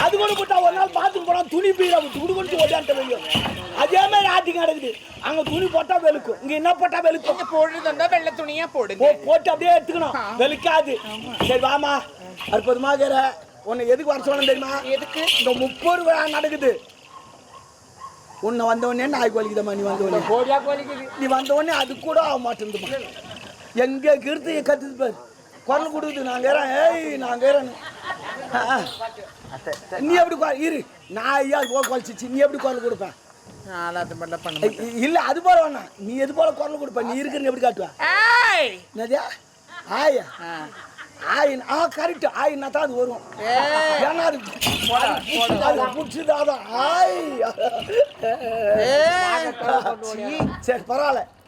அது கூட போட்டா ஒரு நாள் பாத்துக்கு போனா துணி பீரா துணி கொண்டு ஓடியான்ட்டு வெளியும் அதே மாதிரி ஆட்டிங் நடக்குது. அங்க துணி போட்டா வெளுக்கும், இங்க என்ன போட்டா வெளுக்கும். போடுறதா வெள்ளை துணியா போடுங்க, போட்டு அப்படியே எடுத்துக்கணும், வெளுக்காது. சரி வாமா, அற்புதமா இருக்கிற. உன்னை எதுக்கு வர சொல்லணும் தெரியுமா? எதுக்கு? இந்த 30 விழா நடக்குது. உன்னை வந்த உடனே நாய்க்கு வலிக்குதம்மா. நீ வந்த உடனே நீ வந்த உடனே அது கூட ஆக மாட்டேங்குதுமா. எங்க கிருத்து கத்துது பாரு, குரல் கொடுக்குது. நாங்க ஏய் நாங்க நீ எப்படி இரு, நான் ஐயா போல குறைச்சிச்சு. நீ எப்படி குரல் கொடுப்பேன்? இல்ல அது போல வேணா, நீ எது போல குரல் கொடுப்ப? நீ இருக்கிறன்னு எப்படி காட்டுவேன்? ஆயா ஆயின் கரெக்ட். ஆயின்னா தான் அது வரும். ஏன்னா அது பிடிச்சதாதான் ஆய். சரி பரவாயில்ல,